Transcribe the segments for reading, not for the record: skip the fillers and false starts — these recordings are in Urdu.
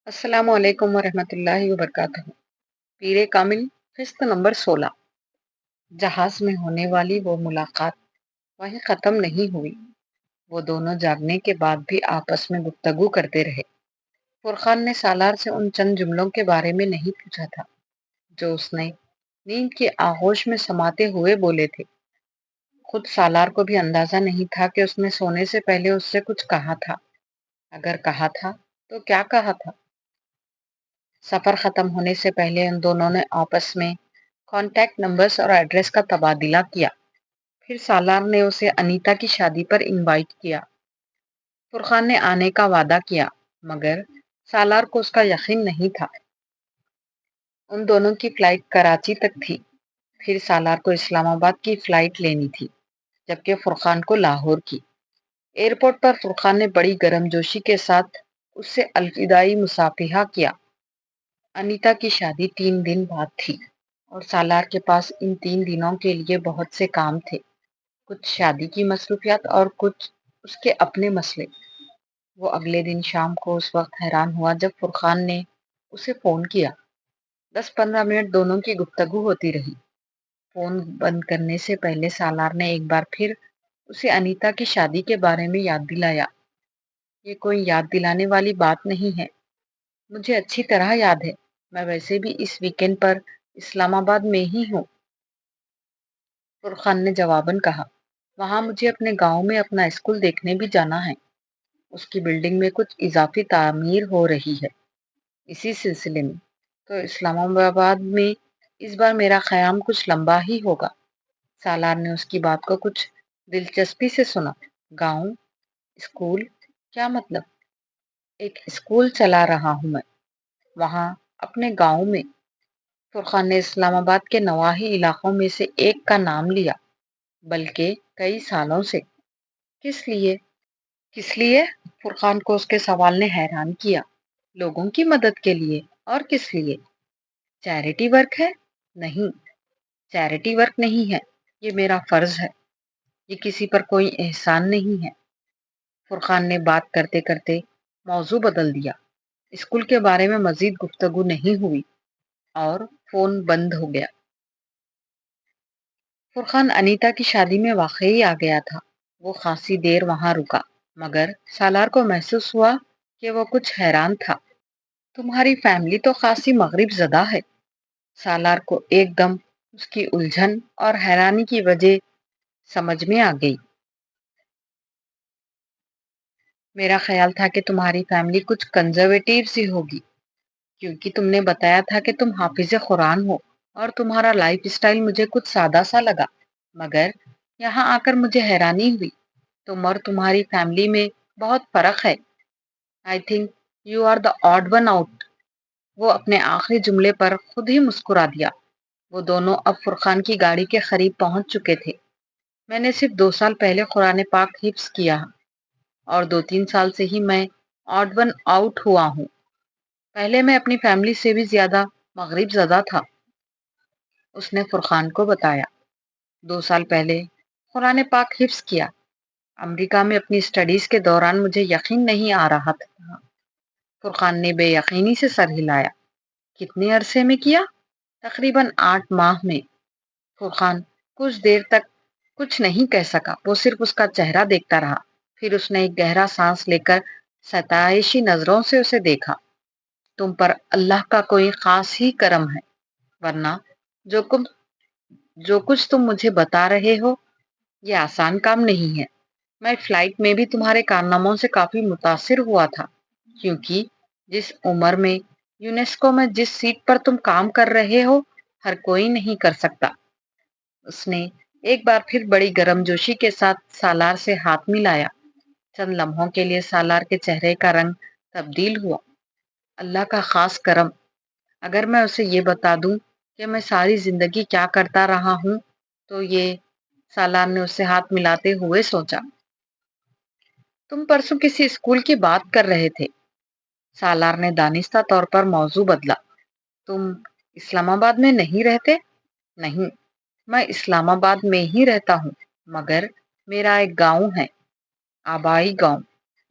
السلام علیکم ورحمۃ اللہ وبرکاتہ۔ پیر کامل، قسط نمبر 16۔ جہاز میں ہونے والی وہ ملاقات وہیں ختم نہیں ہوئی۔ وہ دونوں جاگنے کے بعد بھی آپس میں گفتگو کرتے رہے۔ فرقان نے سالار سے ان چند جملوں کے بارے میں نہیں پوچھا تھا جو اس نے نیند کی آغوش میں سماتے ہوئے بولے تھے۔ خود سالار کو بھی اندازہ نہیں تھا کہ اس نے سونے سے پہلے اس سے کچھ کہا تھا۔ اگر کہا تھا تو کیا کہا تھا؟ سفر ختم ہونے سے پہلے ان دونوں نے آپس میں کانٹیکٹ نمبرز اور ایڈریس کا تبادلہ کیا۔ پھر سالار نے اسے انیتا کی شادی پر انوائٹ کیا۔ فرقان نے آنے کا وعدہ کیا، مگر سالار کو اس کا یقین نہیں تھا۔ ان دونوں کی فلائٹ کراچی تک تھی، پھر سالار کو اسلام آباد کی فلائٹ لینی تھی، جبکہ فرقان کو لاہور کی۔ ایئرپورٹ پر فرقان نے بڑی گرم جوشی کے ساتھ اس سے الوداعی مصافحہ کیا۔ انیتا کی شادی 3 دن بعد تھی اور سالار کے پاس ان 3 دنوں کے لیے بہت سے کام تھے، کچھ شادی کی مصروفیات اور کچھ اس کے اپنے مسئلے۔ وہ اگلے دن شام کو اس وقت حیران ہوا جب فرقان نے اسے فون کیا۔ 10-15 منٹ دونوں کی گفتگو ہوتی رہی۔ فون بند کرنے سے پہلے سالار نے ایک بار پھر اسے انیتا کی شادی کے بارے میں یاد دلایا۔ یہ کوئی یاد دلانے والی بات نہیں ہے، مجھے اچھی طرح یاد ہے، میں ویسے بھی اس ویکینڈ پر اسلام آباد میں ہی ہوں۔ فرقان نے جواباً کہا، وہاں مجھے اپنے گاؤں میں اپنا اسکول دیکھنے بھی جانا ہے، اس کی بلڈنگ میں کچھ اضافی تعمیر ہو رہی ہے، اسی سلسلے میں تو اسلام آباد میں اس بار میرا قیام کچھ لمبا ہی ہوگا۔ سالار نے اس کی بات کو کچھ دلچسپی سے سنا۔ گاؤں، اسکول، کیا مطلب؟ ایک اسکول چلا رہا ہوں میں، وہاں اپنے گاؤں میں۔ فرقان نے اسلام آباد کے نواحی علاقوں میں سے ایک کا نام لیا، بلکہ کئی سالوں سے۔ کس لیے؟ کس لیے؟ فرقان کو اس کے سوال نے حیران کیا۔ لوگوں کی مدد کے لیے، اور کس لیے؟ چیریٹی ورک ہے؟ نہیں، چیریٹی ورک نہیں ہے، یہ میرا فرض ہے، یہ کسی پر کوئی احسان نہیں ہے۔ فرقان نے بات کرتے کرتے موضوع بدل دیا۔ اسکول کے بارے میں مزید گفتگو نہیں ہوئی اور فون بند ہو گیا۔ فرقان انیتا کی شادی میں واقعی آ گیا تھا۔ وہ خاصی دیر وہاں رکا، مگر سالار کو محسوس ہوا کہ وہ کچھ حیران تھا۔ تمہاری فیملی تو خاصی مغرب زدہ ہے۔ سالار کو ایک دم اس کی الجھن اور حیرانی کی وجہ سمجھ میں آ گئی۔ میرا خیال تھا کہ تمہاری فیملی کچھ کنزرویٹیو سی ہوگی، کیونکہ تم نے بتایا تھا کہ تم حافظ قرآن ہو، اور تمہارا لائف اسٹائل مجھے کچھ سادہ سا لگا، مگر یہاں آ کر مجھے حیرانی ہوئی، تم اور تمہاری فیملی میں بہت فرق ہے۔ I think you are the odd one out. وہ اپنے آخری جملے پر خود ہی مسکرا دیا۔ وہ دونوں اب فرقان کی گاڑی کے قریب پہنچ چکے تھے۔ میں نے صرف 2 سال پہلے قرآن پاک حفظ کیا اور 2-3 سال سے ہی میں آڈ ون آؤٹ ہوا ہوں۔ پہلے میں اپنی فیملی سے بھی زیادہ مغرب زدہ تھا، اس نے فرقان کو بتایا۔ 2 سال پہلے قرآن پاک حفظ کیا۔ امریکہ میں اپنی اسٹڈیز کے دوران مجھے یقین نہیں آ رہا تھا۔ فرقان نے بے یقینی سے سر ہلایا۔ کتنے عرصے میں کیا؟ تقریباً 8 ماہ میں۔ فرقان کچھ دیر تک کچھ نہیں کہہ سکا، وہ صرف اس کا چہرہ دیکھتا رہا۔ پھر اس نے ایک گہرا سانس لے کر ستائشی نظروں سے اسے دیکھا۔ تم پر اللہ کا کوئی خاص ہی کرم ہے، ورنہ جو کچھ تم مجھے بتا رہے ہو یہ آسان کام نہیں ہے۔ میں فلائٹ میں بھی تمہارے کارناموں سے کافی متاثر ہوا تھا، کیونکہ جس عمر میں یونیسکو میں جس سیٹ پر تم کام کر رہے ہو ہر کوئی نہیں کر سکتا۔ اس نے ایک بار پھر بڑی گرم جوشی کے ساتھ سالار سے ہاتھ ملایا۔ چند لمحوں کے لیے سالار کے چہرے کا رنگ تبدیل ہوا۔ اللہ کا خاص کرم، اگر میں اسے یہ بتا دوں کہ میں ساری زندگی کیا کرتا رہا ہوں تو یہ۔ سالار نے اس سے ہاتھ ملاتے ہوئے سوچا۔ تم پرسوں کسی اسکول کی بات کر رہے تھے۔ سالار نے دانستہ طور پر موضوع بدلا۔ تم اسلام آباد میں نہیں رہتے؟ نہیں، میں اسلام آباد میں ہی رہتا ہوں، مگر میرا ایک گاؤں ہے، آبائی گاؤں،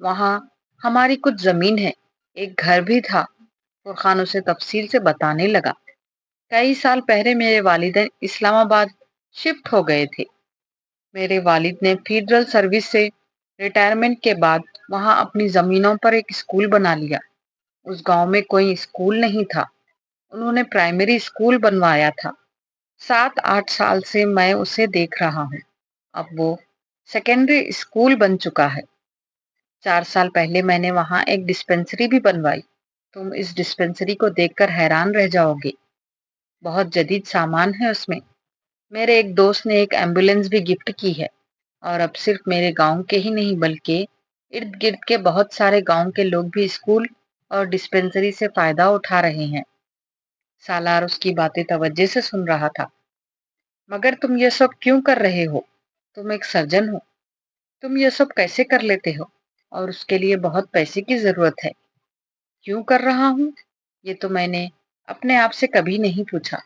وہاں ہماری کچھ زمین ہے، ایک گھر بھی تھا، فرقان اسے تفصیل سے بتانے لگا۔ کئی سال پہلے میرے والدین اسلام آباد شفٹ ہو گئے تھے۔ میرے والد نے فیڈرل سروس سے ریٹائرمنٹ کے بعد وہاں اپنی زمینوں پر ایک اسکول بنا لیا۔ اس گاؤں میں کوئی اسکول نہیں تھا۔ انہوں نے پرائمری اسکول بنوایا تھا۔ 7-8 سال سے میں اسے دیکھ رہا ہوں۔ اب وہ سیکنڈری اسکول بن چکا ہے۔ 4 سال پہلے میں نے وہاں ایک ڈسپنسری بھی بنوائی۔ تم اس ڈسپنسری کو دیکھ کر حیران رہ جاؤ گے۔ بہت جدید سامان ہے اس میں۔ میرے ایک دوست نے ایک ایمبولینس بھی گفٹ کی ہے، اور اب صرف میرے گاؤں کے ہی نہیں بلکہ ارد گرد کے بہت سارے گاؤں کے لوگ بھی اسکول اور ڈسپنسری سے فائدہ اٹھا رہے ہیں۔ سالار اس کی باتیں توجہ سے سن رہا تھا۔ مگر تم یہ سب کیوں کر رہے ہو؟ تم ایک سرجن ہو۔ تم یہ سب کیسے کر لیتے ہو؟ اور اس کے لیے بہت پیسے کی ضرورت ہے۔ کیوں کر رہا ہوں؟ یہ تو میں نے اپنے آپ سے کبھی نہیں پوچھا۔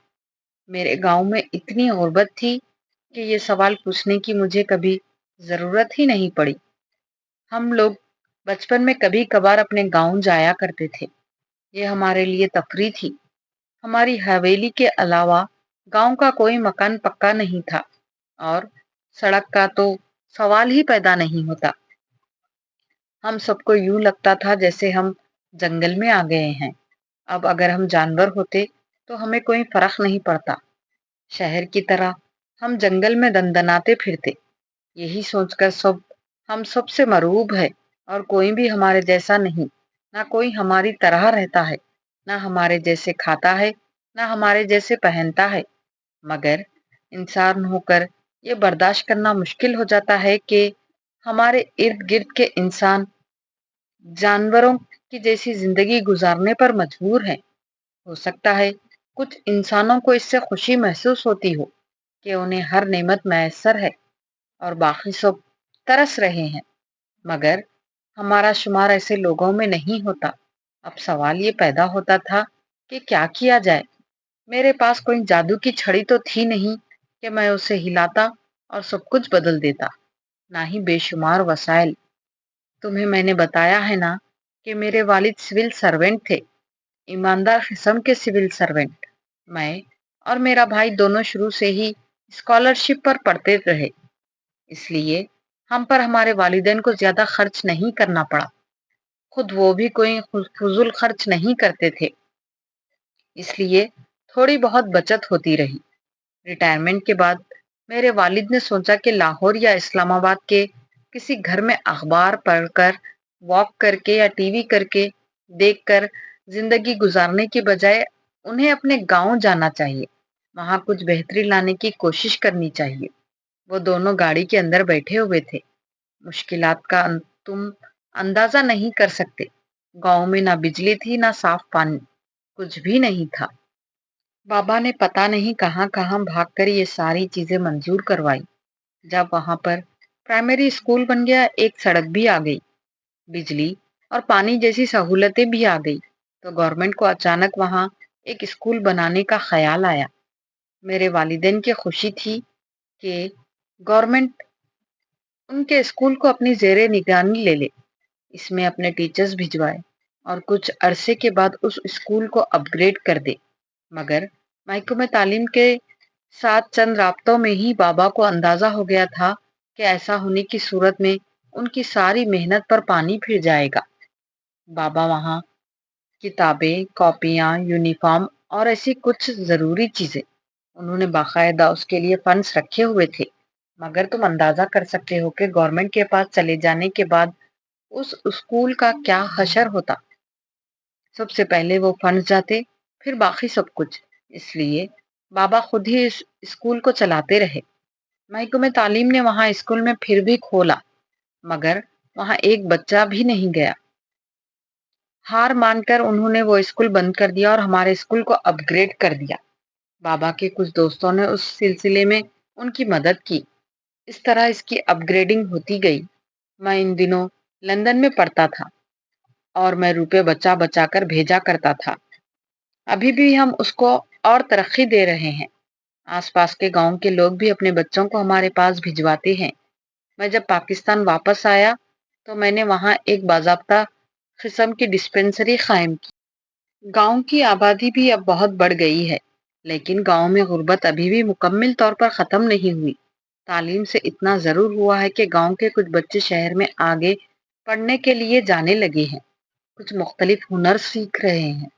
میرے گاؤں میں اتنی غربت تھی کہ یہ سوال پوچھنے کی مجھے کبھی ضرورت ہی نہیں پڑی۔ ہم لوگ بچپن میں کبھی کبھار اپنے گاؤں جایا کرتے تھے۔ یہ ہمارے لیے تفریح تھی۔ ہماری حویلی کے علاوہ گاؤں کا کوئی مکان پکا نہیں تھا، اور سڑک کا تو سوال ہی پیدا نہیں ہوتا۔ ہم سب کو یوں لگتا تھا جیسے ہم جنگل میں آ گئے ہیں۔ اب اگر ہم جانور ہوتے تو ہمیں کوئی فرق نہیں پڑتا۔ شہر کی طرح ہم جنگل میں دندناتے پھرتے، یہی سوچ کر ہم سب سے مرعوب ہے، اور کوئی بھی ہمارے جیسا نہیں۔ نہ کوئی ہماری طرح رہتا ہے، نہ ہمارے جیسے کھاتا ہے، نہ ہمارے جیسے پہنتا ہے۔ مگر انسان ہو کر یہ برداشت کرنا مشکل ہو جاتا ہے کہ ہمارے ارد گرد کے انسان جانوروں کی جیسی زندگی گزارنے پر مجبور ہیں۔ ہو سکتا ہے کچھ انسانوں کو اس سے خوشی محسوس ہوتی ہو کہ انہیں ہر نعمت میسر ہے، اور باقی سب ترس رہے ہیں، مگر ہمارا شمار ایسے لوگوں میں نہیں ہوتا۔ اب سوال یہ پیدا ہوتا تھا کہ کیا کیا جائے۔ میرے پاس کوئی جادو کی چھڑی تو تھی نہیں کہ میں اسے ہلاتا اور سب کچھ بدل دیتا، نہ ہی بے شمار وسائل۔ تمہیں میں نے بتایا ہے نا کہ میرے والد سول سرونٹ تھے، ایماندار قسم کے سول سرونٹ۔ میں اور میرا بھائی دونوں شروع سے ہی اسکالرشپ پر پڑھتے رہے، اس لیے ہم پر ہمارے والدین کو زیادہ خرچ نہیں کرنا پڑا۔ خود وہ بھی کوئی فضول خرچ نہیں کرتے تھے، اس لیے تھوڑی بہت بچت ہوتی رہی۔ ریٹائرمنٹ کے بعد میرے والد نے سوچا کہ لاہور یا اسلام آباد کے کسی گھر میں اخبار پڑھ کر، واک کر کے یا ٹی وی کر کے دیکھ کر زندگی گزارنے کے بجائے انہیں اپنے گاؤں جانا چاہیے، وہاں کچھ بہتری لانے کی کوشش کرنی چاہیے۔ وہ دونوں گاڑی کے اندر بیٹھے ہوئے تھے۔ مشکلات کا تم اندازہ نہیں کر سکتے۔ گاؤں میں نہ بجلی تھی، نہ صاف پانی، کچھ بھی نہیں تھا۔ بابا نے پتہ نہیں کہاں کہاں بھاگ کر یہ ساری چیزیں منظور کروائی۔ جب وہاں پر پرائمری اسکول بن گیا، ایک سڑک بھی آ گئی، بجلی اور پانی جیسی سہولتیں بھی آ گئی، تو گورنمنٹ کو اچانک وہاں ایک اسکول بنانے کا خیال آیا۔ میرے والدین کی خوشی تھی کہ گورنمنٹ ان کے اسکول کو اپنی زیر نگرانی لے لے، اس میں اپنے ٹیچرز بھجوائے اور کچھ عرصے کے بعد اس اسکول کو اپ گریڈ کر دے۔ مگر محکمہ تعلیم کے ساتھ چند رابطوں میں ہی بابا کو اندازہ ہو گیا تھا کہ ایسا ہونے کی صورت میں ان کی ساری محنت پر پانی پھر جائے گا۔ بابا وہاں کتابیں، کاپیاں، یونیفارم اور ایسی کچھ ضروری چیزیں، انہوں نے باقاعدہ اس کے لیے فنڈز رکھے ہوئے تھے۔ مگر تم اندازہ کر سکتے ہو کہ گورنمنٹ کے پاس چلے جانے کے بعد اس اسکول کا کیا حشر ہوتا۔ سب سے پہلے وہ فنڈز جاتے، پھر باقی سب کچھ۔ اس لیے بابا خود ہی اس اسکول کو چلاتے رہے۔ محکمہ تعلیم نے وہاں اسکول میں پھر بھی کھولا، مگر وہاں ایک بچہ بھی نہیں گیا۔ ہار مان کر انہوں نے وہ اسکول بند کر دیا اور ہمارے اسکول کو اپ گریڈ کر دیا۔ بابا کے کچھ دوستوں نے اس سلسلے میں ان کی مدد کی۔ اس طرح اس کی اپ گریڈنگ ہوتی گئی۔ میں ان دنوں لندن میں پڑھتا تھا، اور میں روپے بچا بچا کر بھیجا کرتا تھا۔ ابھی بھی ہم اس کو اور ترقی دے رہے ہیں۔ آس پاس کے گاؤں کے لوگ بھی اپنے بچوں کو ہمارے پاس بھجواتے ہیں۔ میں جب پاکستان واپس آیا تو میں نے وہاں ایک باضابطہ قسم کی ڈسپنسری قائم کی۔ گاؤں کی آبادی بھی اب بہت بڑھ گئی ہے، لیکن گاؤں میں غربت ابھی بھی مکمل طور پر ختم نہیں ہوئی۔ تعلیم سے اتنا ضرور ہوا ہے کہ گاؤں کے کچھ بچے شہر میں آگے پڑھنے کے لیے جانے لگے ہیں، کچھ مختلف ہنر سیکھ رہے ہیں۔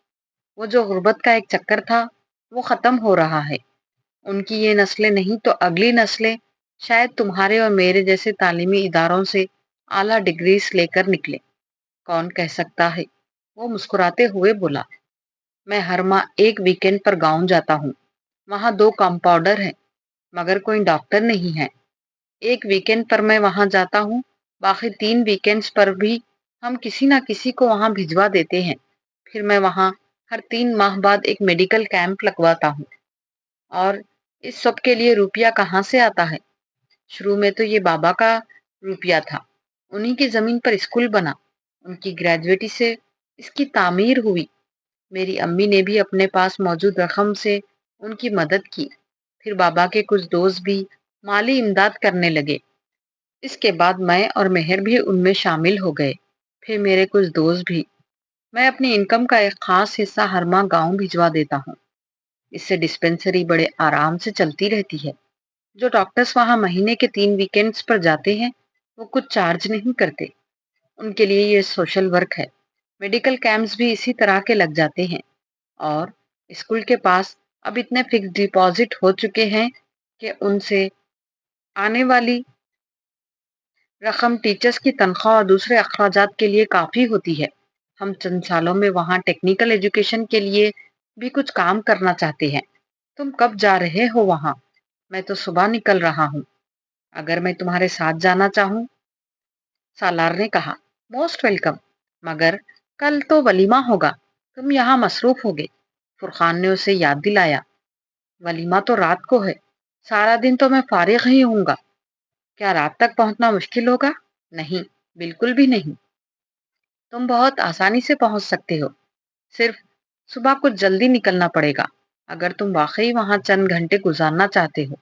وہ جو غربت کا ایک چکر تھا وہ ختم ہو رہا ہے۔ ان کی یہ نسلیں نہیں تو اگلی نسلیں شاید تمہارے اور میرے جیسے تعلیمی اداروں سے اعلیٰ ڈگریز لے کر نکلے۔ کون کہہ سکتا ہے؟ وہ مسکراتے ہوئے بولا۔ میں ہر ماہ ایک ویکینڈ پر گاؤں جاتا ہوں۔ وہاں 2 کمپاؤنڈر ہیں مگر کوئی ڈاکٹر نہیں ہے۔ ایک ویکینڈ پر میں وہاں جاتا ہوں، باقی 3 ویکینڈز پر بھی ہم کسی نہ کسی کو وہاں بھجوا دیتے ہیں۔ پھر میں وہاں ہر 3 ماہ بعد ایک میڈیکل کیمپ لگواتا ہوں۔ اور اس سب کے لیے روپیہ کہاں سے آتا ہے؟ شروع میں تو یہ بابا کا روپیہ تھا، انہی کی زمین پر اسکول بنا، ان کی گریجویٹی سے اس کی تعمیر ہوئی۔ میری امی نے بھی اپنے پاس موجود رقم سے ان کی مدد کی۔ پھر بابا کے کچھ دوست بھی مالی امداد کرنے لگے۔ اس کے بعد میں اور مہر بھی ان میں شامل ہو گئے، پھر میرے کچھ دوست بھی۔ میں اپنی انکم کا ایک خاص حصہ ہر ماہ گاؤں بھجوا دیتا ہوں۔ اس سے ڈسپنسری بڑے آرام سے چلتی رہتی ہے۔ جو ڈاکٹرز وہاں مہینے کے 3 ویکینڈز پر جاتے ہیں وہ کچھ چارج نہیں کرتے، ان کے لیے یہ سوشل ورک ہے۔ میڈیکل کیمپس بھی اسی طرح کے لگ جاتے ہیں، اور اسکول کے پاس اب اتنے فکس ڈپازٹ ہو چکے ہیں کہ ان سے آنے والی رقم ٹیچرز کی تنخواہ اور دوسرے اخراجات کے لیے کافی ہوتی ہے۔ ہم چند سالوں میں وہاں ٹیکنیکل ایجوکیشن کے لیے بھی کچھ کام کرنا چاہتے ہیں۔ تم کب جا رہے ہو وہاں؟ میں تو صبح نکل رہا ہوں، اگر میں تمہارے ساتھ جانا چاہوں؟ سالار نے کہا۔ موسٹ ویلکم، مگر کل تو ولیمہ ہوگا، تم یہاں مصروف ہوگے۔ فرقان نے اسے یاد دلایا۔ ولیمہ تو رات کو ہے، سارا دن تو میں فارغ ہی ہوں گا۔ کیا رات تک پہنچنا مشکل ہوگا؟ نہیں، بالکل بھی نہیں، تم بہت آسانی سے پہنچ سکتے ہو، صرف صبح کچھ جلدی نکلنا پڑے گا اگر تم واقعی وہاں چند گھنٹے گزارنا چاہتے ہو،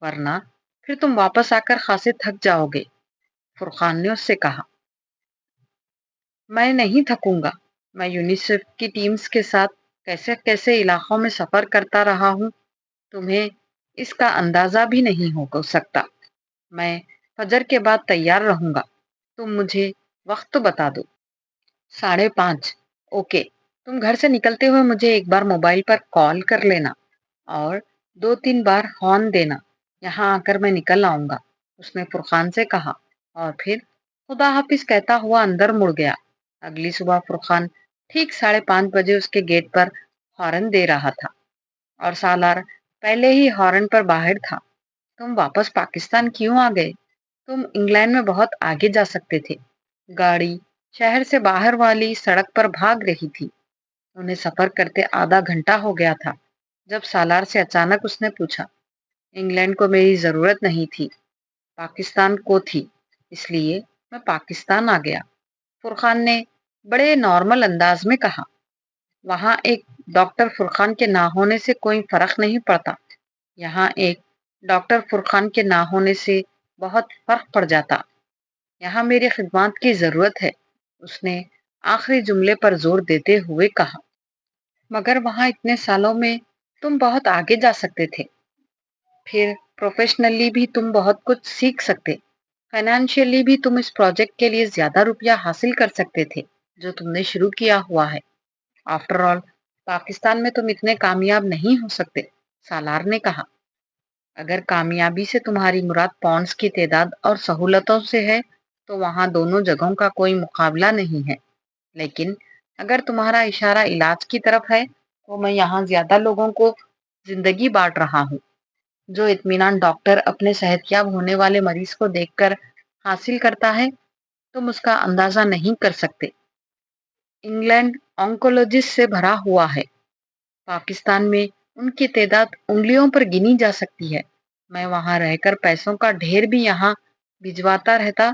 ورنہ پھر تم واپس آ کر خاصے تھک جاؤ گے۔ فرقان نے اس سے کہا۔ میں نہیں تھکوں گا، میں یونیسیف کی ٹیمز کے ساتھ کیسے کیسے علاقوں میں سفر کرتا رہا ہوں، تمہیں اس کا اندازہ بھی نہیں ہو سکتا۔ میں فجر کے بعد تیار رہوں گا، تم مجھے وقت تو بتا دو۔ 5:30۔ اوکے، تم گھر سے نکلتے ہوئے مجھے ایک بار موبائل پر کال کر لینا اور 2-3 بار ہارن دینا، یہاں آ کر میں نکل آؤں گا، اس نے فرقان سے کہا، اور پھر خدا حافظ کہتا ہوا اندر مڑ گیا۔ اگلی صبح فرقان ٹھیک 5:30 بجے اس کے گیٹ پر ہارن دے رہا تھا، اور سالار پہلے ہی ہارن پر باہر تھا۔ تم واپس پاکستان کیوں آ گئے؟ تم انگلینڈ میں بہت آگے جا سکتے تھے۔ گاڑی شہر سے باہر والی سڑک پر بھاگ رہی تھی۔ انہیں سفر کرتے آدھا گھنٹہ ہو گیا تھا جب سالار سے اچانک اس نے پوچھا۔ انگلینڈ کو میری ضرورت نہیں تھی، پاکستان کو تھی، اس لیے میں پاکستان آ گیا، فرقان نے بڑے نارمل انداز میں کہا۔ وہاں ایک ڈاکٹر فرقان کے نہ ہونے سے کوئی فرق نہیں پڑتا، یہاں ایک ڈاکٹر فرقان کے نہ ہونے سے بہت فرق پڑ جاتا۔ یہاں میری خدمات کی ضرورت ہے، اس نے آخری جملے پر زور دیتے ہوئے کہا۔ مگر وہاں اتنے سالوں میں تم بہت آگے جا سکتے تھے، پھر پروفیشنلی بھی تم بہت کچھ سیکھ سکتے، فائنینشیلی بھی تم اس پروجیکٹ کے لیے زیادہ روپیہ حاصل کر سکتے تھے جو تم نے شروع کیا ہوا ہے۔ آفٹر آل پاکستان میں تم اتنے کامیاب نہیں ہو سکتے، سالار نے کہا۔ اگر کامیابی سے تمہاری مراد پاؤنڈز کی تعداد اور سہولتوں سے ہے تو وہاں دونوں جگہوں کا کوئی مقابلہ نہیں ہے، لیکن اگر تمہارا اشارہ علاج کی طرف ہے تو میں یہاں زیادہ لوگوں کو زندگی بانٹ رہا ہوں۔ جو اطمینان ڈاکٹر اپنے صحت یاب ہونے والے مریض کو دیکھ کر حاصل کرتا ہے تم اس کا اندازہ نہیں کر سکتے۔ انگلینڈ آنکولوجسٹ سے بھرا ہوا ہے، پاکستان میں ان کی تعداد انگلیوں پر گنی جا سکتی ہے۔ میں وہاں رہ کر پیسوں کا ڈھیر بھی یہاں بھجواتا رہتا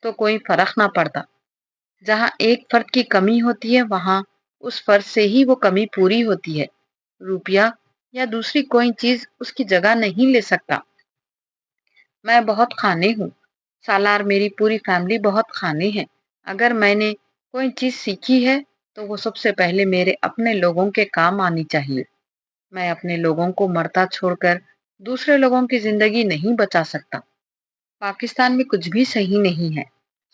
تو کوئی فرق نہ پڑتا۔ جہاں ایک فرد کی کمی ہوتی ہے وہاں اس فرد سے ہی وہ کمی پوری ہوتی ہے، روپیہ یا دوسری کوئی چیز اس کی جگہ نہیں لے سکتا۔ میں بہت خانے ہوں، سالار، میری پوری فیملی بہت خانے ہیں۔ اگر میں نے کوئی چیز سیکھی ہے تو وہ سب سے پہلے میرے اپنے لوگوں کے کام آنی چاہیے۔ میں اپنے لوگوں کو مرتا چھوڑ کر دوسرے لوگوں کی زندگی نہیں بچا سکتا۔ پاکستان میں کچھ بھی صحیح نہیں ہے،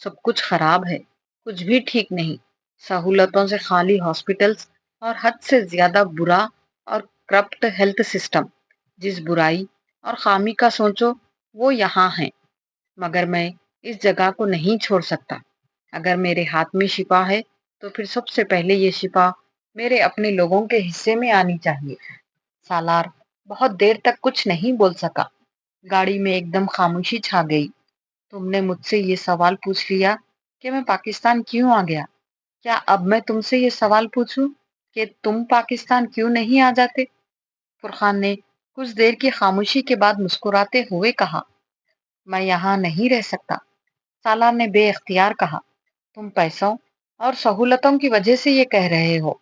سب کچھ خراب ہے، کچھ بھی ٹھیک نہیں۔ سہولتوں سے خالی ہاسپٹلز اور حد سے زیادہ برا اور کرپٹ ہیلتھ سسٹم۔ جس برائی اور خامی کا سوچو وہ یہاں ہے، مگر میں اس جگہ کو نہیں چھوڑ سکتا۔ اگر میرے ہاتھ میں شفا ہے تو پھر سب سے پہلے یہ شفا میرے اپنے لوگوں کے حصے میں آنی چاہیے۔ سالار بہت دیر تک کچھ نہیں بول سکا۔ گاڑی میں ایک دم خاموشی چھا گئی۔ تم نے مجھ سے یہ سوال پوچھ لیا کہ میں پاکستان کیوں آ گیا۔ کیا اب میں تم سے یہ سوال پوچھوں کہ تم پاکستان کیوں نہیں آ جاتے؟ فرقان نے کچھ دیر کی خاموشی کے بعد مسکراتے ہوئے کہا، میں یہاں نہیں رہ سکتا۔ سالار نے بے اختیار کہا، تم پیسوں اور سہولتوں کی وجہ سے یہ کہہ رہے ہو۔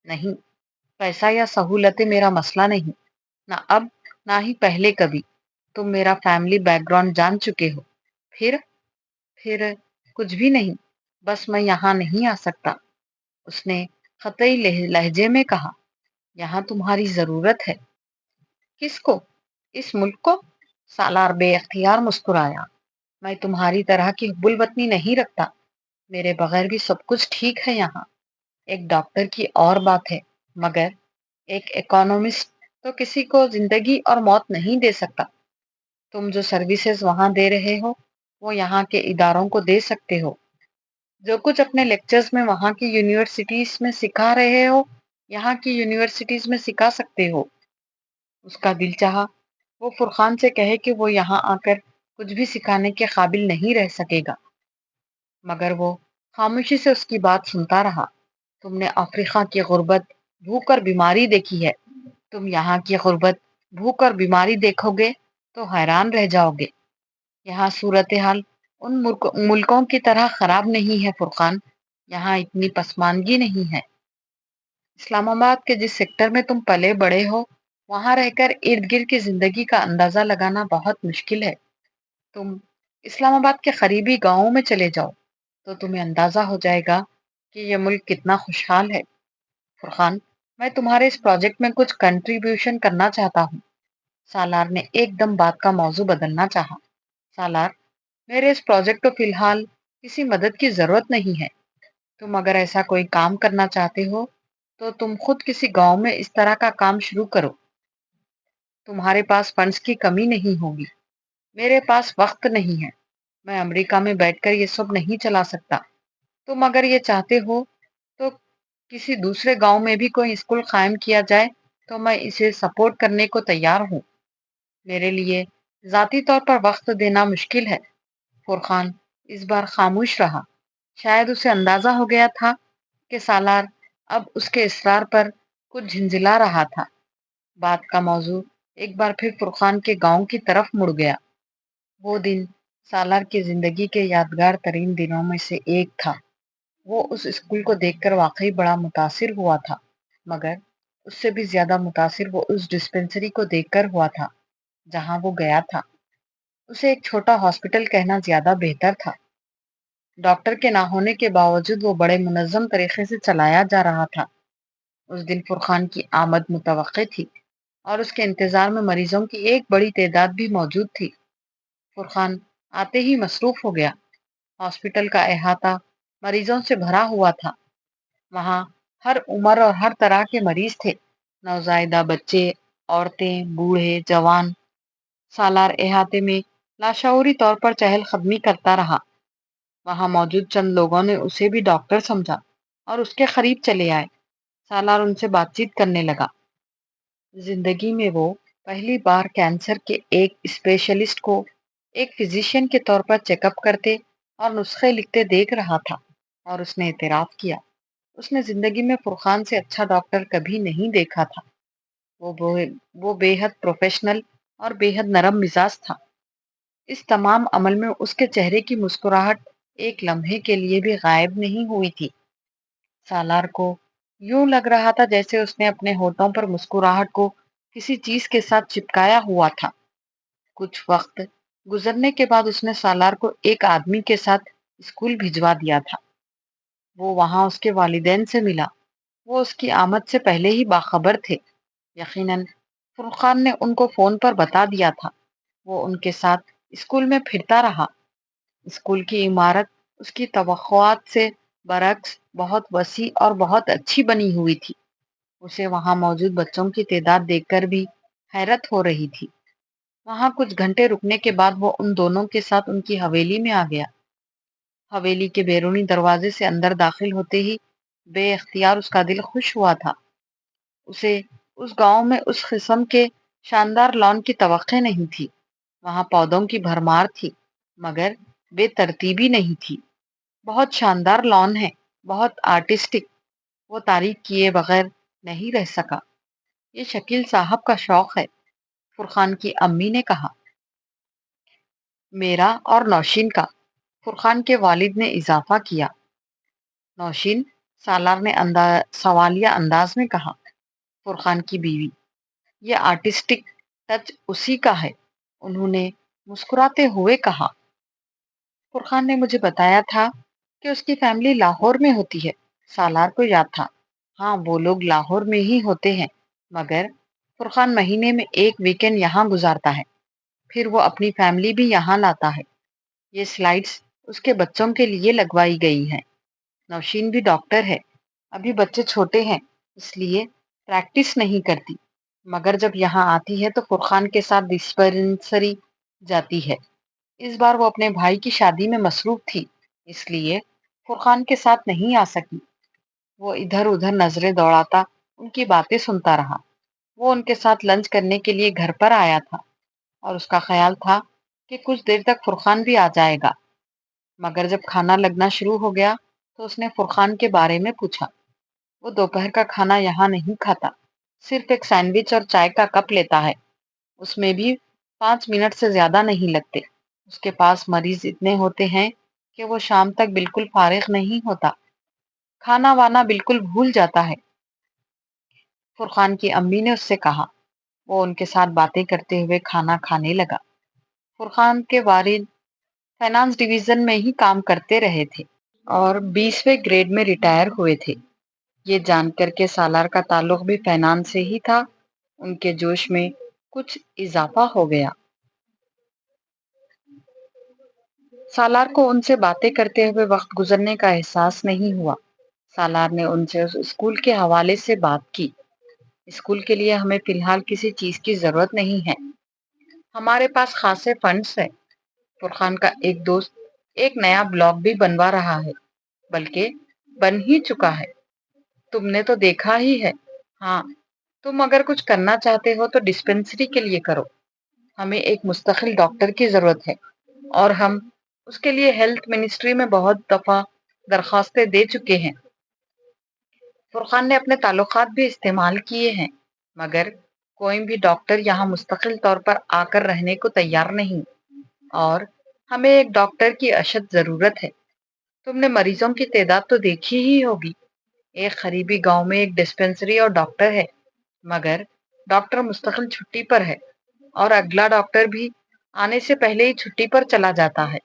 نہیں، پیسہ یا سہولتیں میرا مسئلہ نہیں، نہ اب نہ ہی پہلے کبھی۔ تم میرا فیملی بیک گراؤنڈ جان چکے ہو۔ پھر کچھ بھی نہیں، بس میں یہاں نہیں آ سکتا۔ اس نے قطعی لہجے میں کہا، یہاں تمہاری ضرورت ہے۔ کس کو؟ اس ملک کو؟ سالار بے اختیار مسکرایا، میں تمہاری طرح کی حب الوطنی نہیں رکھتا، میرے بغیر بھی سب کچھ ٹھیک ہے یہاں۔ ایک ڈاکٹر کی اور بات ہے، مگر ایک اکانومسٹ تو کسی کو زندگی اور موت نہیں دے سکتا۔ تم جو سروسز وہاں دے رہے ہو وہ یہاں کے اداروں کو دے سکتے ہو۔ جو کچھ اپنے لیکچرز میں وہاں کی یونیورسٹیز میں سکھا رہے ہو یہاں کی یونیورسٹیز میں سکھا سکتے ہو۔ اس کا دل چاہا وہ فرقان سے کہے کہ وہ یہاں آ کر کچھ بھی سکھانے کے قابل نہیں رہ سکے گا، مگر وہ خاموشی سے اس کی بات سنتا رہا۔ تم نے افریقہ کی غربت، بھوک اور بیماری دیکھی ہے، تم یہاں کی غربت، بھوک اور بیماری دیکھو گے تو حیران رہ جاؤ گے۔ یہاں صورتحال ان ملکوں کی طرح خراب نہیں ہے فرقان، یہاں اتنی پسماندگی نہیں ہے۔ اسلام آباد کے جس سیکٹر میں تم پلے بڑے ہو وہاں رہ کر ارد گرد کی زندگی کا اندازہ لگانا بہت مشکل ہے۔ تم اسلام آباد کے قریبی گاؤں میں چلے جاؤ تو تمہیں اندازہ ہو جائے گا کہ یہ ملک کتنا خوشحال ہے۔ فرقان، میں تمہارے اس پروجیکٹ میں کچھ کنٹریبیوشن کرنا چاہتا ہوں۔ سالار نے ایک دم بات کا موضوع بدلنا چاہا۔ سالار، میرے اس پروجیکٹ کو فی الحال کسی مدد کی ضرورت نہیں ہے۔ تم اگر ایسا کوئی کام کرنا چاہتے ہو تو تم خود کسی گاؤں میں اس طرح کا کام شروع کرو۔ تمہارے پاس فنڈز کی کمی نہیں ہوگی۔ میرے پاس وقت نہیں ہے، میں امریکہ میں بیٹھ کر یہ سب نہیں چلا سکتا۔ تم اگر یہ چاہتے ہو تو کسی دوسرے گاؤں میں بھی کوئی اسکول قائم کیا جائے تو میں اسے سپورٹ کرنے کو تیار ہوں۔ میرے لیے ذاتی طور پر وقت دینا مشکل ہے۔ فرقان اس بار خاموش رہا۔ شاید اسے اندازہ ہو گیا تھا کہ سالار اب اس کے اصرار پر کچھ جھنجھلا رہا تھا۔ بات کا موضوع ایک بار پھر فرقان کے گاؤں کی طرف مڑ گیا۔ وہ دن سالار کی زندگی کے یادگار ترین دنوں میں سے ایک تھا۔ وہ اس اسکول کو دیکھ کر واقعی بڑا متاثر ہوا تھا، مگر اس سے بھی زیادہ متاثر وہ اس ڈسپنسری کو دیکھ کر ہوا تھا جہاں وہ گیا تھا۔ اسے ایک چھوٹا ہاسپٹل کہنا زیادہ بہتر تھا۔ ڈاکٹر کے نہ ہونے کے باوجود وہ بڑے منظم طریقے سے چلایا جا رہا تھا۔ اس دن فرقان کی آمد متوقع تھی اور اس کے انتظار میں مریضوں کی ایک بڑی تعداد بھی موجود تھی۔ فرقان آتے ہی مصروف ہو گیا۔ ہاسپٹل کا احاطہ مریضوں سے بھرا ہوا تھا۔ وہاں ہر عمر اور ہر طرح کے مریض تھے، نوزائیدہ بچے، عورتیں، بوڑھے، جوان۔ سالار احاطے میں لاشعوری طور پر چہل قدمی کرتا رہا۔ وہاں موجود چند لوگوں نے اسے بھی ڈاکٹر سمجھا اور اس کے قریب چلے آئے۔ سالار ان سے بات چیت کرنے لگا۔ زندگی میں وہ پہلی بار کینسر کے ایک اسپیشلسٹ کو ایک فزیشین کے طور پر چیک اپ کرتے اور نسخے لکھتے دیکھ رہا تھا، اور اس نے اعتراف کیا اس نے زندگی میں فرقان سے اچھا ڈاکٹر کبھی نہیں دیکھا تھا۔ وہ بے حد پروفیشنل اور بے حد نرم مزاج تھا۔ اس تمام عمل میں اس کے چہرے کی مسکراہٹ ایک لمحے کے لیے بھی غائب نہیں ہوئی تھی۔ سالار کو یوں لگ رہا تھا جیسے اس نے اپنے ہونٹوں پر مسکراہٹ کو کسی چیز کے ساتھ چپکایا ہوا تھا۔ کچھ وقت گزرنے کے بعد اس نے سالار کو ایک آدمی کے ساتھ اسکول بھجوا دیا تھا۔ وہ وہاں اس کے والدین سے ملا۔ وہ اس کی آمد سے پہلے ہی باخبر تھے۔ یقیناً فرقان نے ان کو فون پر بتا دیا تھا۔ وہ ان کے ساتھ اسکول میں پھرتا رہا۔ اسکول کی عمارت اس کی توقعات سے برعکس بہت وسیع اور بہت اچھی بنی ہوئی تھی۔ اسے وہاں موجود بچوں کی تعداد دیکھ کر بھی حیرت ہو رہی تھی۔ وہاں کچھ گھنٹے رکنے کے بعد وہ ان دونوں کے ساتھ ان کی حویلی میں آ گیا۔ حویلی کے بیرونی دروازے سے اندر داخل ہوتے ہی بے اختیار اس کا دل خوش ہوا تھا۔ اسے اس گاؤں میں اس قسم کے شاندار لان کی توقع نہیں تھی۔ وہاں پودوں کی بھرمار تھی مگر بے ترتیبی نہیں تھی۔ بہت شاندار لان ہے، بہت آرٹسٹک۔ وہ تعریف کیے بغیر نہیں رہ سکا۔ یہ شکیل صاحب کا شوق ہے، فرقان کی امی نے کہا۔ میرا اور نوشین کا، فرقان کے والد نے اضافہ کیا۔ نوشین، سالار نے سوالیہ انداز میں کہا۔ فرقان کی بیوی، یہ آرٹسٹک ٹچ اسی کا ہے، انہوں نے مسکراتے ہوئے کہا۔ فرقان نے مجھے بتایا تھا کہ اس کی فیملی لاہور میں ہوتی ہے۔ سالار کو یاد تھا، ہاں وہ لوگ لاہور میں ہی ہوتے ہیں، مگر فرقان مہینے میں ایک ویکینڈ یہاں گزارتا ہے، پھر وہ اپنی فیملی بھی یہاں لاتا ہے۔ یہ سلائڈس اس کے بچوں کے لیے لگوائی گئی ہیں۔ نوشین بھی ڈاکٹر ہے، ابھی بچے چھوٹے ہیں اس لیے پریکٹس نہیں کرتی، مگر جب یہاں آتی ہے تو فرقان کے ساتھ ڈسپنسری جاتی ہے۔ اس بار وہ اپنے بھائی کی شادی میں مصروف تھی، اس لیے فرقان کے ساتھ نہیں آ سکی۔ وہ ادھر ادھر نظریں دوڑاتا ان کی باتیں سنتا رہا۔ وہ ان کے ساتھ لنچ کرنے کے لیے گھر پر آیا تھا اور اس کا خیال تھا کہ کچھ دیر تک فرقان بھی آ جائے گا، مگر جب کھانا لگنا شروع ہو گیا تو اس نے فرقان کے بارے میں پوچھا۔ وہ دوپہر کا کھانا یہاں نہیں کھاتا، صرف ایک سینڈوچ اور چائے کا کپ لیتا ہے، اس میں بھی 5 منٹ سے زیادہ نہیں لگتے۔ اس کے پاس مریض اتنے ہوتے ہیں کہ وہ شام تک بالکل فارغ نہیں ہوتا، کھانا وانا بالکل بھول جاتا ہے۔ فرقان کی امی نے اس سے کہا۔ وہ ان کے ساتھ باتیں کرتے ہوئے کھانا کھانے لگا۔ فرقان کے والد فائنانس ڈویژن میں ہی کام کرتے رہے تھے اور 20ویں گریڈ میں ریٹائر ہوئے تھے۔ یہ جان کر کے سالار کا تعلق بھی فائنانس سے ہی تھا، ان کے جوش میں کچھ اضافہ ہو گیا۔ سالار کو ان سے باتیں کرتے ہوئے وقت گزرنے کا احساس نہیں ہوا۔ سالار نے ان سے اس اسکول کے حوالے سے بات کی۔ اسکول کے لیے ہمیں فی الحال کسی چیز کی ضرورت نہیں ہے، ہمارے پاس خاصے فنڈز ہیں۔ فرقان کا ایک دوست ایک نیا بلاک بھی بنوا رہا ہے، بلکہ بن ہی چکا ہے، تم نے تو دیکھا ہی ہے۔ ہاں، تم اگر کچھ کرنا چاہتے ہو تو ڈسپنسری کے لیے کرو۔ ہمیں ایک مستقل ڈاکٹر کی ضرورت ہے اور ہم اس کے لیے ہیلتھ منسٹری میں بہت دفعہ درخواستیں دے چکے ہیں۔ فرقان نے اپنے تعلقات بھی استعمال کیے ہیں، مگر کوئی بھی ڈاکٹر یہاں مستقل طور پر آ کر رہنے کو تیار نہیں، اور ہمیں ایک ڈاکٹر کی اشد ضرورت ہے۔ تم نے مریضوں کی تعداد تو دیکھی ہی ہوگی، ایک قریبی گاؤں میں ایک ڈسپنسری اور ڈاکٹر ہے، مگر ڈاکٹر مستقل چھٹی پر ہے اور اگلا ڈاکٹر بھی آنے سے پہلے ہی چھٹی پر چلا جاتا ہے۔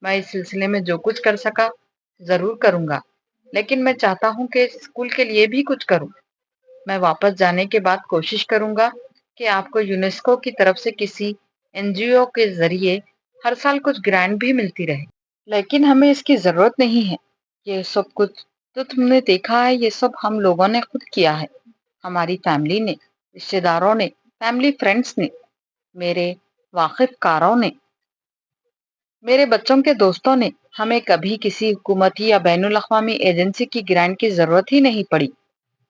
میں اس سلسلے میں جو کچھ کر سکا ضرور کروں گا، لیکن میں چاہتا ہوں کہ اسکول کے لیے بھی کچھ کروں۔ میں واپس جانے کے بعد کوشش کروں گا کہ آپ کو یونیسکو کی طرف سے کسی NGO کے ذریعے ہر سال کچھ گرانٹ بھی ملتی رہے، لیکن ہمیں اس کی ضرورت نہیں ہے۔ یہ سب کچھ تو تم نے دیکھا ہے، یہ سب ہم لوگوں نے خود کیا ہے، ہماری فیملی نے، رشتے داروں نے، فیملی فرینڈز نے، میرے واقف کاروں نے، میرے بچوں کے دوستوں نے۔ ہمیں کبھی کسی حکومتی یا بین الاقوامی ایجنسی کی گرانٹ کی ضرورت ہی نہیں پڑی۔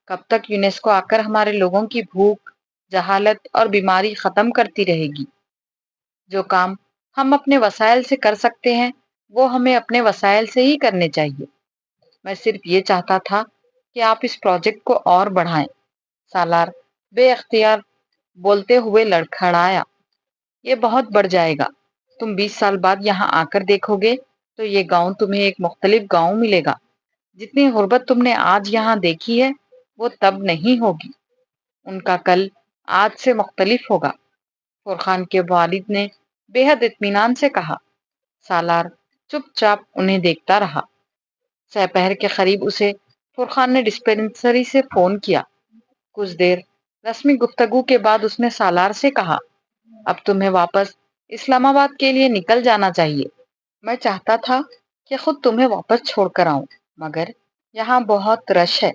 کب تک یونیسکو آ کر ہمارے لوگوں کی بھوک، جہالت اور بیماری ختم کرتی رہے گی؟ جو کام ہم اپنے وسائل سے کر سکتے ہیں وہ ہمیں اپنے وسائل سے ہی کرنے چاہیے۔ میں صرف یہ چاہتا تھا کہ آپ اس پروجیکٹ کو اور بڑھائیں۔ سالار بے اختیار بولتے ہوئے لڑکھڑایا۔ یہ بہت بڑھ جائے گا، تم 20 سال بعد یہاں آ کر دیکھو گے تو یہ گاؤں تمہیں ایک مختلف گاؤں ملے گا۔ جتنی غربت تم نے آج یہاں دیکھی ہے وہ تب نہیں ہوگی، ان کا کل آج سے مختلف ہوگا۔ فرقان کے والد نے بے حد اطمینان سے کہا۔ سالار چپ چاپ انہیں دیکھتا رہا۔ سپہر کے قریب اسے فرقان نے ڈسپینسری سے فون کیا۔ کچھ دیر رسمی گفتگو کے بعد اس نے سالار سے کہا، اب تمہیں واپس اسلام آباد کے لیے نکل جانا چاہیے۔ میں چاہتا تھا کہ خود تمہیں واپس چھوڑ کر آؤں، مگر یہاں بہت رش ہے۔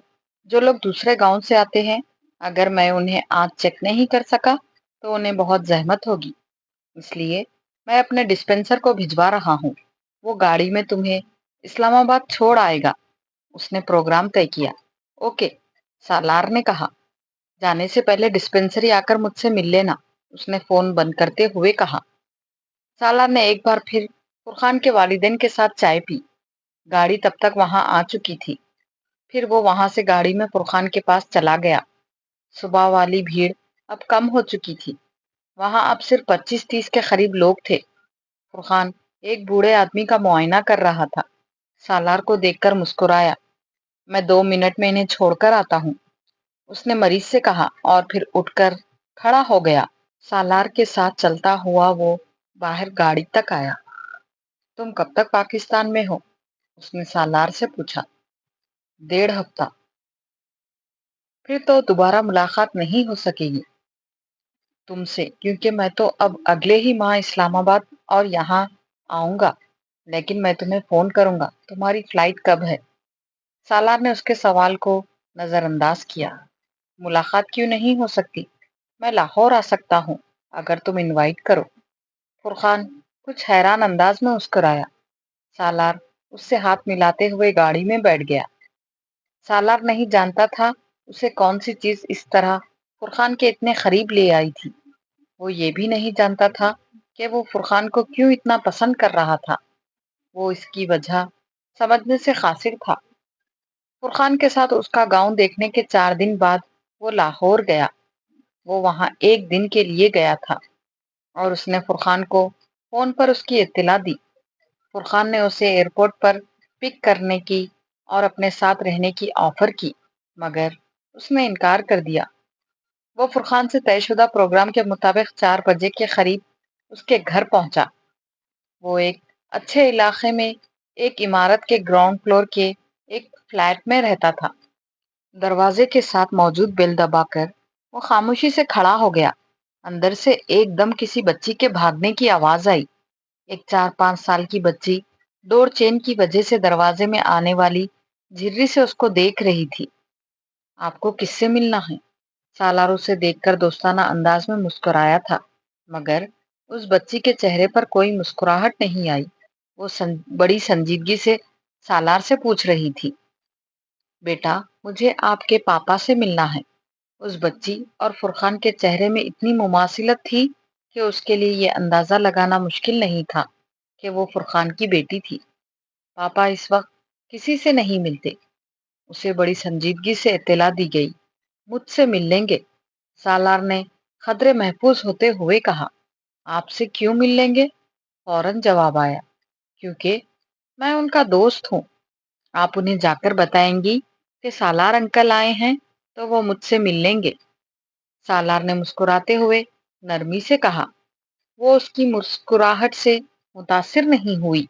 جو لوگ دوسرے گاؤں سے آتے ہیں، اگر میں انہیں آج چیک نہیں کر سکا تو انہیں بہت زحمت ہوگی، اس لیے میں اپنے ڈسپینسر کو بھجوا رہا ہوں۔ وہ گاڑی میں تمہیں اسلام آباد چھوڑ آئے گا۔ اس نے پروگرام طے کیا۔ اوکے، سالار نے کہا۔ جانے سے پہلے ڈسپینسری آ کر مجھ سے مل لینا، اس نے فون بند کرتے ہوئے کہا۔ سالار نے ایک بار پھر فرقان کے والدین کے ساتھ چائے پی۔ گاڑی تب تک وہاں آ چکی تھی۔ پھر وہ وہاں سے گاڑی میں فرقان کے پاس چلا گیا۔ صبح والی بھیڑ اب کم ہو چکی تھی۔ وہاں اب صرف 25-30 کے قریب لوگ تھے۔ فرقان ایک بوڑھے آدمی کا معائنہ کر رہا تھا۔ سالار کو دیکھ کر مسکرایا۔ میں 2 منٹ میں انہیں چھوڑ کر آتا ہوں، اس نے مریض سے کہا اور پھر اٹھ کر کھڑا ہو گیا۔ سالار کے ساتھ چلتا ہوا وہ باہر گاڑی تک آیا۔ تم کب تک پاکستان میں ہو؟ اس نے سالار سے پوچھا۔ 1.5 ہفتہ۔ پھر تو دوبارہ ملاقات نہیں ہو سکے گی تم سے، کیونکہ میں تو اب اگلے ہی ماہ اسلام آباد اور یہاں آؤں گا، لیکن میں تمہیں فون کروں گا۔ تمہاری فلائٹ کب ہے؟ سالار نے اس کے سوال کو نظر انداز کیا۔ ملاقات کیوں نہیں ہو سکتی؟ میں لاہور آ سکتا ہوں اگر تم انوائٹ کرو۔ فرقان کچھ حیران انداز میں مسکرایا۔ سالار اس سے ہاتھ ملاتے ہوئے گاڑی میں بیٹھ گیا۔ سالار نہیں جانتا تھا اسے کون سی چیز اس طرح فرقان کے اتنے قریب لے آئی تھی۔ وہ یہ بھی نہیں جانتا تھا کہ وہ فرقان کو کیوں اتنا پسند کر رہا تھا۔ وہ اس کی وجہ سمجھنے سے قاصر تھا۔ فرقان کے ساتھ اس کا گاؤں دیکھنے کے 4 دن بعد وہ لاہور گیا۔ وہ وہاں 1 دن کے لیے گیا تھا اور اس نے فرقان کو فون پر اس کی اطلاع دی۔ فرقان نے اسے ایئرپورٹ پر پک کرنے کی اور اپنے ساتھ رہنے کی آفر کی، مگر اس نے انکار کر دیا۔ وہ فرقان سے طے شدہ پروگرام کے مطابق 4 بجے کے قریب اس کے گھر پہنچا۔ وہ ایک اچھے علاقے میں ایک عمارت کے گراؤنڈ فلور کے ایک فلیٹ میں رہتا تھا۔ دروازے کے ساتھ موجود بیل دبا کر وہ خاموشی سے کھڑا ہو گیا۔ اندر سے ایک دم کسی بچی کے بھاگنے کی آواز آئی۔ ایک 4-5 سال کی بچی ڈور چین کی وجہ سے دروازے میں آنے والی جھرری سے اس کو دیکھ رہی تھی۔ آپ کو کس سے ملنا ہے؟ سالار اسے دیکھ کر دوستانہ انداز میں مسکرایا تھا، مگر اس بچی کے چہرے پر کوئی مسکراہٹ نہیں آئی۔ وہ بڑی سنجیدگی سے سالار سے پوچھ رہی تھی، بیٹا مجھے آپ کے پاپا سے ملنا ہے۔ اس بچی اور فرقان کے چہرے میں اتنی مماثلت تھی کہ اس کے لیے یہ اندازہ لگانا مشکل نہیں تھا کہ وہ فرقان کی بیٹی تھی۔ پاپا اس وقت کسی سے نہیں ملتے، اسے بڑی سنجیدگی سے اطلاع دی گئی۔ مجھ سے مل لیں گے، سالار نے خطرے محفوظ ہوتے ہوئے کہا۔ آپ سے کیوں مل لیں گے؟ فوراً جواب آیا، کیونکہ میں ان کا دوست ہوں۔ آپ انہیں جا کر بتائیں گی کہ سالار انکل آئے ہیں تو وہ مجھ سے مل لیں گے۔ سالار نے مسکراتے ہوئے نرمی سے کہا۔ وہ اس کی مسکراہٹ سے متاثر نہیں ہوئی۔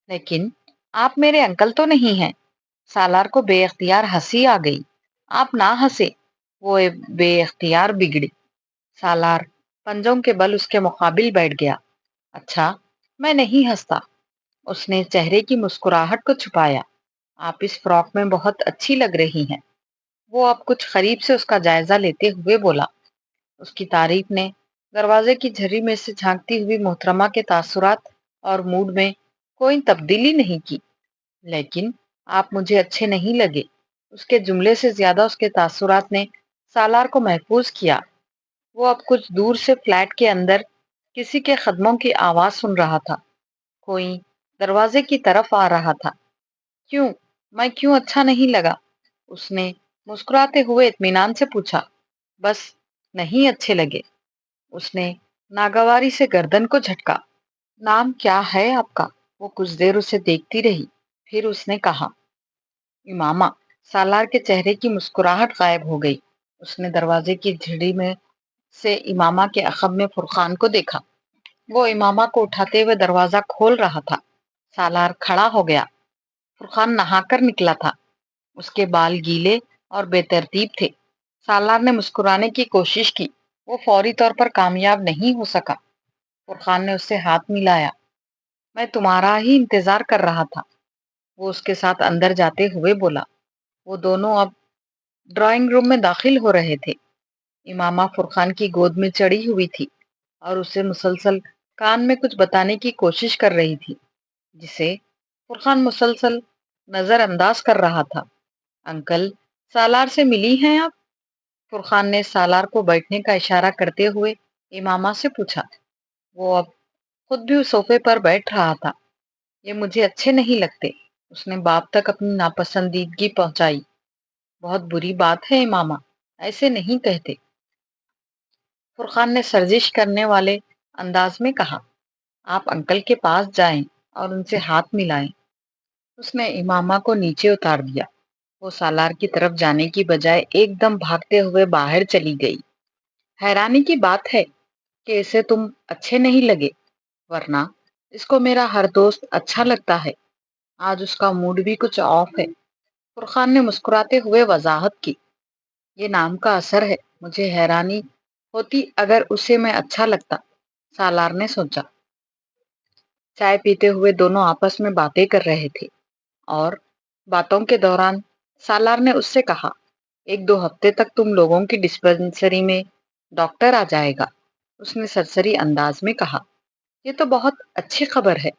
لیکن آپ میرے انکل تو نہیں ہیں۔ سالار کو بے اختیار ہنسی آ گئی۔ آپ نہ ہنسے، وہ بے اختیار بگڑی۔ سالار پنجوں کے بل اس کے مقابل بیٹھ گیا۔ اچھا، میں نہیں ہنستا، اس نے چہرے کی مسکراہٹ کو چھپایا۔ آپ اس فراک میں بہت اچھی لگ رہی ہیں۔ وہ اب کچھ قریب سے اس کا جائزہ لیتے ہوئے بولا۔ اس کی تعریف نے دروازے کی جھری میں سے جھانکتی ہوئی محترمہ کے تاثرات اور موڈ میں کوئی تبدیلی نہیں کی۔ لیکن آپ مجھے اچھے نہیں لگے، اس کے جملے سے زیادہ اس کے تاثرات نے سالار کو محفوظ کیا۔ وہ اب کچھ دور سے فلیٹ کے اندر کسی کے قدموں کی آواز سن رہا تھا۔ کوئی دروازے کی طرف آ رہا تھا۔ کیوں؟ میں کیوں اچھا نہیں لگا؟ اس نے مسکراتے ہوئے اطمینان سے پوچھا۔ بس نہیں اچھے لگے، اس نے ناگواری سے گردن کو جھٹکا۔ نام کیا ہے آپ کا؟ وہ کچھ دیر اسے دیکھتی رہی، پھر اس نے کہا، امامہ۔ سالار کے چہرے کی مسکراہٹ غائب ہو گئی۔ اس نے دروازے کی جھڑی میں سے امامہ کے عقب میں فرقان کو دیکھا۔ وہ امامہ کو اٹھاتے ہوئے دروازہ کھول رہا تھا۔ سالار کھڑا ہو گیا۔ فرقان نہا کر نکلا تھا، اس کے بال گیلے اور بے ترتیب تھے۔ سالار نے مسکرانے کی کوشش کی، وہ فوری طور پر کامیاب نہیں ہو سکا۔ فرقان نے اس سے ہاتھ ملایا۔ میں تمہارا ہی انتظار کر رہا تھا، وہ اس کے ساتھ اندر جاتے ہوئے بولا۔ وہ دونوں اب ڈرائنگ روم میں داخل ہو رہے تھے۔ امامہ فرقان کی گود میں چڑھی ہوئی تھی اور اسے مسلسل کان میں کچھ بتانے کی کوشش کر رہی تھی، جسے فرقان مسلسل نظر انداز کر رہا تھا۔ انکل، سالار سے ملی ہیں آپ؟ فرقان نے سالار کو بیٹھنے کا اشارہ کرتے ہوئے امامہ سے پوچھا۔ وہ اب خود بھی اس صوفے پر بیٹھ رہا تھا۔ یہ مجھے اچھے نہیں لگتے، اس نے باپ تک اپنی ناپسندیدگی پہنچائی۔ بہت بری بات ہے امامہ، ایسے نہیں کہتے، فرقان نے سرزش کرنے والے انداز میں کہا۔ آپ انکل کے پاس جائیں اور ان سے ہاتھ ملائیں۔ اس نے امامہ کو نیچے اتار دیا۔ وہ سالار کی طرف جانے کی بجائے ایک دم بھاگتے ہوئے باہر چلی گئی۔ حیرانی کی بات ہے کہ اسے تم اچھے نہیں لگے، ورنہ اس کو میرا ہر دوست اچھا لگتا ہے۔ آج اس کا موڈ بھی کچھ آف ہے، فرقان نے مسکراتے ہوئے وضاحت کی۔ یہ نام کا اثر ہے، مجھے حیرانی ہوتی اگر اسے میں اچھا لگتا، سالار نے سوچا۔ چائے پیتے ہوئے دونوں آپس میں باتیں کر رہے تھے اور باتوں کے دوران سالار نے اس سے کہا، ایک دو ہفتے تک تم لوگوں کی ڈسپنسری میں ڈاکٹر آ جائے گا۔ اس نے سرسری انداز میں کہا۔ یہ تو بہت اچھی خبر ہے۔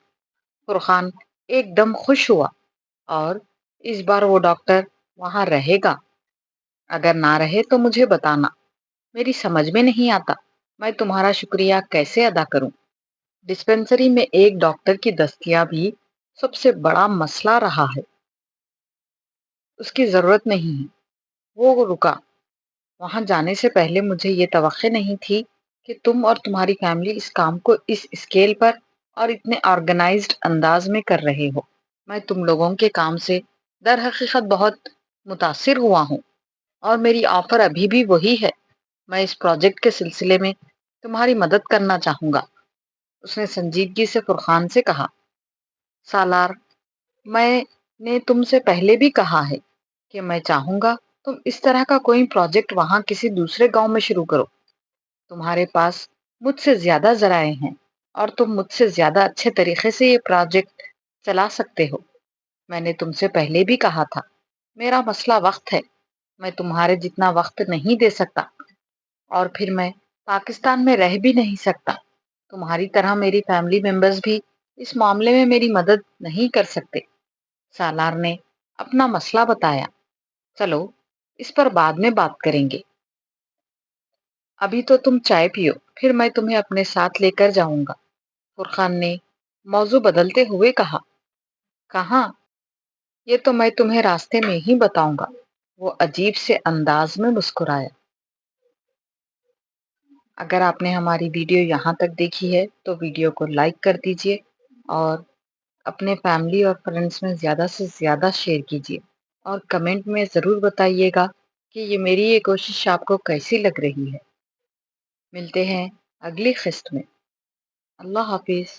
فرقان ایک دم خوش ہوا۔ اور اس بار وہ ڈاکٹر وہاں رہے گا؟ اگر نہ رہے تو مجھے بتانا، میری سمجھ میں نہیں آتا میں تمہارا شکریہ کیسے ادا کروں۔ ڈسپنسری میں ایک ڈاکٹر کی دستیابی سب سے بڑا مسئلہ رہا ہے۔ اس کی ضرورت نہیں ہے۔ وہ رکا۔ وہاں جانے سے پہلے مجھے یہ توقع نہیں تھی کہ تم اور تمہاری فیملی اس کام کو اس اسکیل پر اور اتنے آرگنائزڈ انداز میں کر رہے ہو۔ میں تم لوگوں کے کام سے در حقیقت بہت متاثر ہوا ہوں، اور میری آفر ابھی بھی وہی ہے۔ میں اس پروجیکٹ کے سلسلے میں تمہاری مدد کرنا چاہوں گا، اس نے سنجیدگی سے فرقان سے کہا۔ سالار، میں نے تم سے پہلے بھی کہا ہے کہ میں چاہوں گا تم اس طرح کا کوئی پروجیکٹ وہاں کسی دوسرے گاؤں میں شروع کرو۔ تمہارے پاس مجھ سے زیادہ ذرائع ہیں اور تم مجھ سے زیادہ اچھے طریقے سے یہ پروجیکٹ چلا سکتے ہو۔ میں نے تم سے پہلے بھی کہا تھا، میرا مسئلہ وقت ہے، میں تمہارے جتنا وقت نہیں دے سکتا، اور پھر میں پاکستان میں رہ بھی نہیں سکتا۔ تمہاری طرح میری فیملی ممبرز بھی اس معاملے میں میری مدد نہیں کر سکتے۔ سالار نے اپنا مسئلہ بتایا۔ چلو اس پر بعد میں بات کریں گے، ابھی تو تم چائے پیو، پھر میں تمہیں اپنے ساتھ لے کر جاؤں گا۔ فرقان نے موضوع بدلتے ہوئے کہا۔ کہاں؟ یہ تو میں تمہیں راستے میں ہی بتاؤں گا، وہ عجیب سے انداز میں مسکرایا۔ اگر آپ نے ہماری ویڈیو یہاں تک دیکھی ہے تو ویڈیو کو لائک کر دیجیے اور اپنے فیملی اور فرینڈس میں زیادہ سے زیادہ شیئر کیجیے، اور کمنٹ میں ضرور بتائیے گا کہ یہ میری یہ کوشش آپ کو کیسی لگ رہی ہے۔ ملتے ہیں اگلی قسط میں۔ اللہ حافظ۔